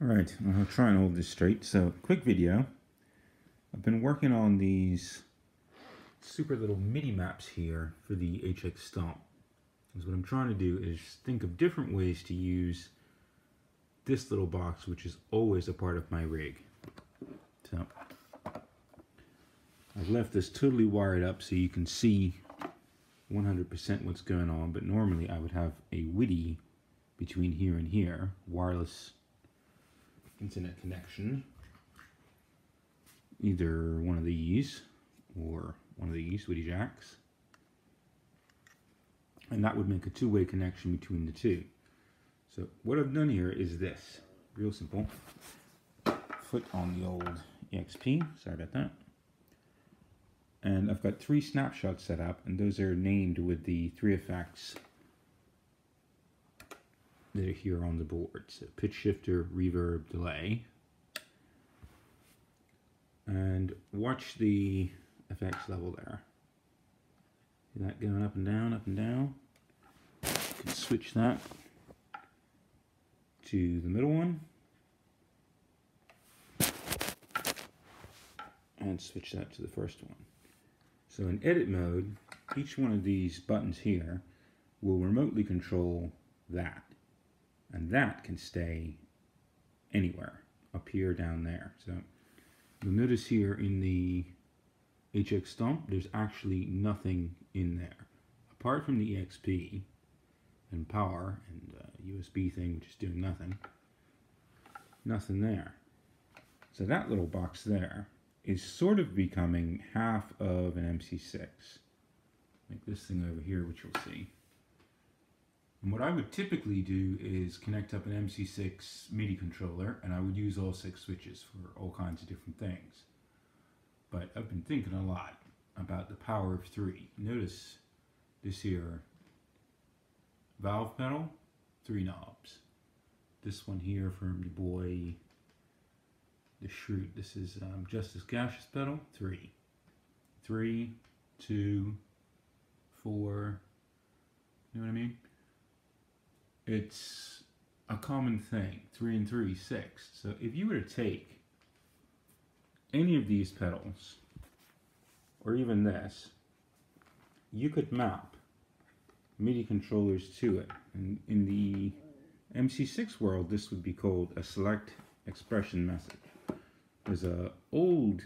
Alright, I'll try and hold this straight. So, quick video. I've been working on these super little MIDI maps here for the HXStomp. Because what I'm trying to do is think of different ways to use this little box, which is always a part of my rig. So, I've left this totally wired up so you can see 100% what's going on, but normally I would have a WIDI between here and here, wireless internet connection, either one of these or one of these WIDI jacks, and that would make a two-way connection between the two. So what I've done here is this, real simple. Foot on the old EXP, sorry about that. And I've got 3 snapshots set up, and those are named with the 3 effects that are here on the board. So pitch shifter, reverb, delay. And watch the effects level there. See that going up and down, up and down. You can switch that to the middle one. And switch that to the first one. So in edit mode, each one of these buttons here will remotely control that. And that can stay anywhere, up here, down there. So you'll notice here in the HXStomp, there's actually nothing in there. Apart from the EXP and power and USB thing, which is doing nothing. Nothing there. So that little box there is sort of becoming half of an MC6. Like this thing over here, which you'll see. And what I would typically do is connect up an MC6 MIDI controller, and I would use all 6 switches for all kinds of different things. But I've been thinking a lot about the power of 3. Notice this here valve pedal, 3 knobs. This one here from your boy, the Shroot. This is Justice Gaseous pedal, 3. 3, 2, 4, you know what I mean? It's a common thing, 3 and 3, 6. So if you were to take any of these pedals, or even this, you could map MIDI controllers to it. And in the MC6 world, this would be called a select expression message. There's an old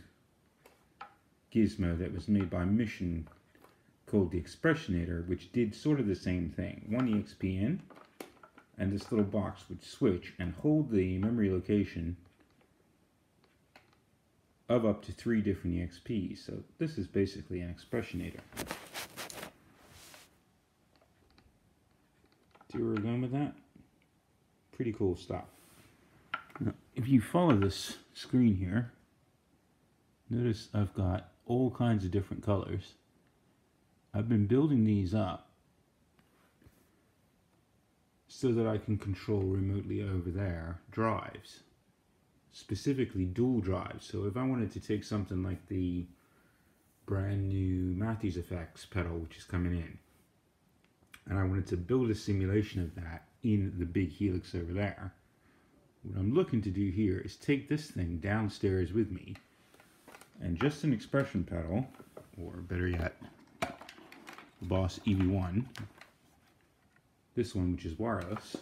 gizmo that was made by Mission called the expressionator, which did sort of the same thing. One EXP in, and this little box would switch and hold the memory location of up to 3 different EXPs. So this is basically an expressionator. See where we're going with that? Pretty cool stuff. Now, if you follow this screen here, notice I've got all kinds of different colors. I've been building these up so that I can control remotely over there drives, specifically dual drives. So if I wanted to take something like the brand new Matthews Effects pedal, which is coming in, and I wanted to build a simulation of that in the big Helix over there, what I'm looking to do here is take this thing downstairs with me, and just an expression pedal, or better yet, the Boss EV1, this one, which is wireless.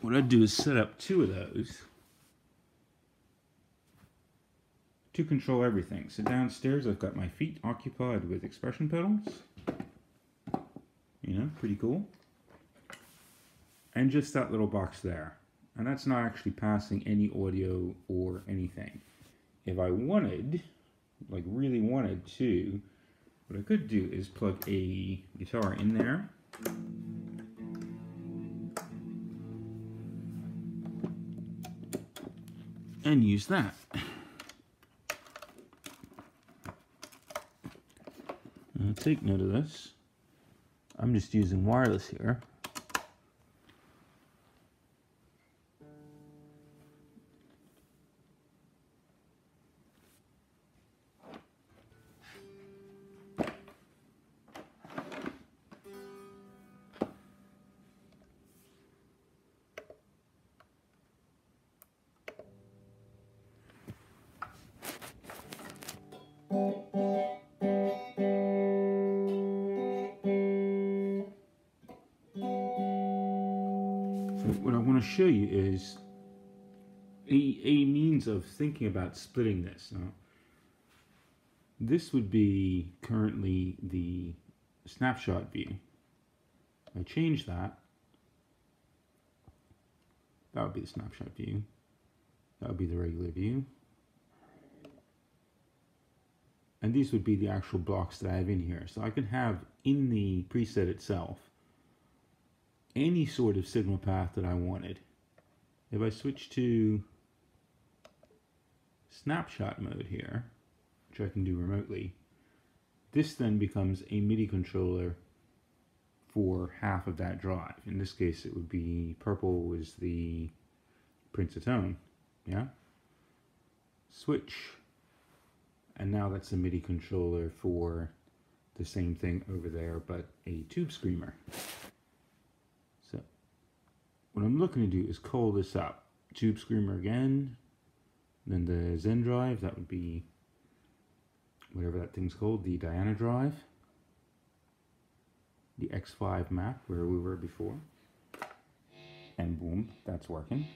What I'd do is set up 2 of those to control everything. So downstairs I've got my feet occupied with expression pedals. You know, pretty cool. And just that little box there. And that's not actually passing any audio or anything. If I wanted, like really wanted to, what I could do is plug a guitar in there. And use that. Now take note of this. I'm just using wireless here. what I want to show you is a means of thinking about splitting this. Now, this would be currently the snapshot view. If I change that, that would be the snapshot view. That would be the regular view. And these would be the actual blocks that I have in here. So I can have in the preset itself any sort of signal path that I wanted. If I switch to snapshot mode here, which I can do remotely, this then becomes a MIDI controller for half of that drive. In this case, it would be purple was the Prince of Tone, yeah? Switch, and now that's a MIDI controller for the same thing over there, but a tube screamer. So, what I'm looking to do is call this up. Tube screamer again, then the Zen drive, that would be whatever that thing's called, the Diana drive. The X5 map where we were before, and boom, that's working.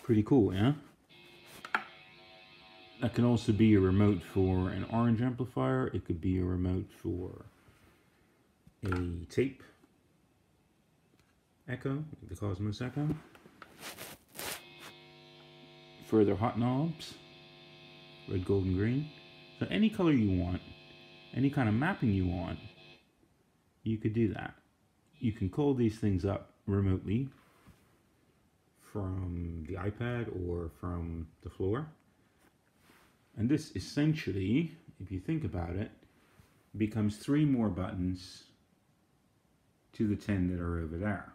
Pretty cool, yeah? That can also be a remote for an orange amplifier. It could be a remote for a tape echo, the Cosmos Echo. Further hot knobs. Red, gold, and green. So any color you want, any kind of mapping you want, you could do that. You can call these things up remotely from the iPad or from the floor. And this essentially, if you think about it, becomes 3 more buttons to the 10 that are over there.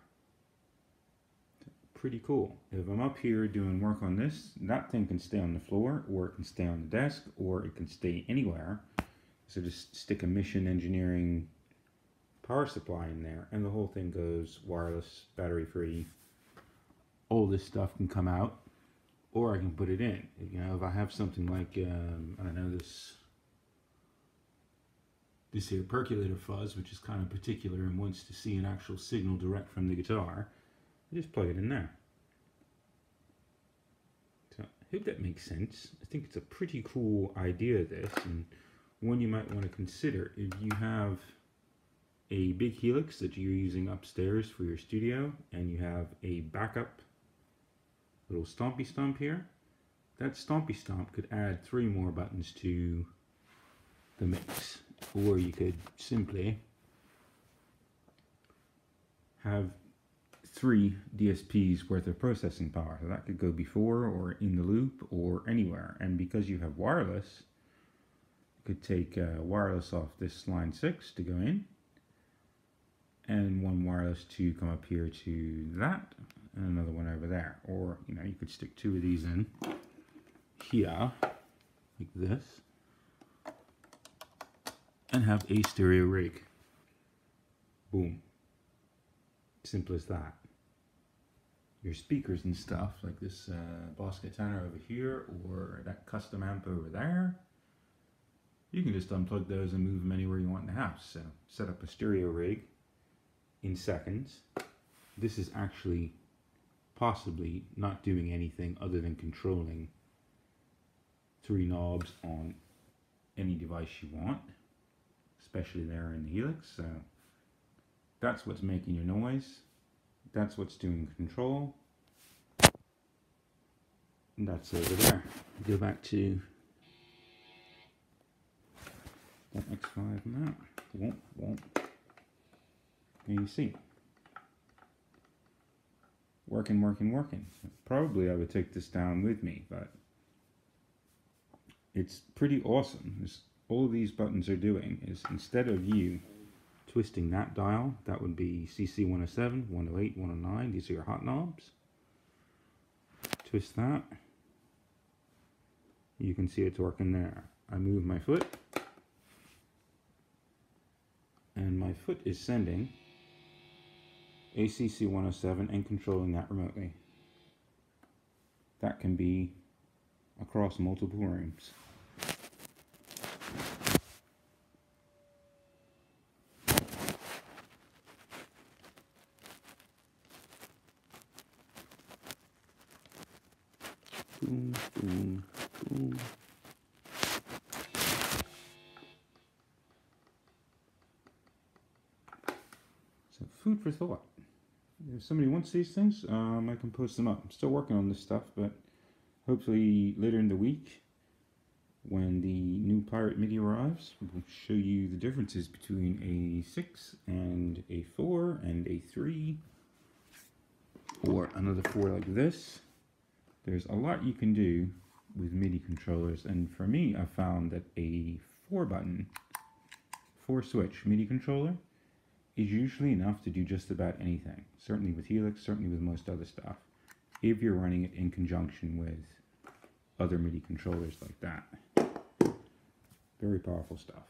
Pretty cool. If I'm up here doing work on this, that thing can stay on the floor, or it can stay on the desk, or it can stay anywhere. So just stick a Mission Engineering power supply in there, and the whole thing goes wireless, battery free. All this stuff can come out, or I can put it in. You know, if I have something like I don't know, this here percolator fuzz, which is kind of particular and wants to see an actual signal direct from the guitar, I just plug it in there. So I hope that makes sense. I think it's a pretty cool idea, this, and one you might want to consider if you have a big Helix that you're using upstairs for your studio, and you have a backup little stompy stomp here. That stompy stomp could add 3 more buttons to the mix, or you could simply have 3 DSPs worth of processing power. So that could go before or in the loop or anywhere. And because you have wireless, you could take wireless off this line 6 to go in, and 1 wireless to come up here to that, and another one over there. Or, you know, you could stick 2 of these in here, like this, and have a stereo rig. Boom. Simple as that. Your speakers and stuff, like this Boss Katana over here, or that custom amp over there, you can just unplug those and move them anywhere you want in the house. So set up a stereo rig in seconds. This is actually possibly not doing anything other than controlling 3 knobs on any device you want, especially there in the Helix. So that's what's making your noise. That's what's doing control. And that's over there. Go back to that X5 map. Won't. And you see. Working. Probably I would take this down with me, but it's pretty awesome. All these buttons are doing is, instead of you twisting that dial, that would be CC 107, 108, 109. These are your hot knobs. Twist that. You can see it's working there. I move my foot, and my foot is sending a CC 107 and controlling that remotely. That can be across multiple rooms. boom, boom, boom. So food for thought. If somebody wants these things, I can post them up. I'm still working on this stuff, but hopefully later in the week, when the new Pirate Midi arrives, we'll show you the differences between a 6 and a 4 and a 3, or another 4 like this. There's a lot you can do with MIDI controllers, and for me, I found that a 4-button, 4-switch MIDI controller is usually enough to do just about anything. Certainly with Helix, certainly with most other stuff, if you're running it in conjunction with other MIDI controllers like that. Very powerful stuff.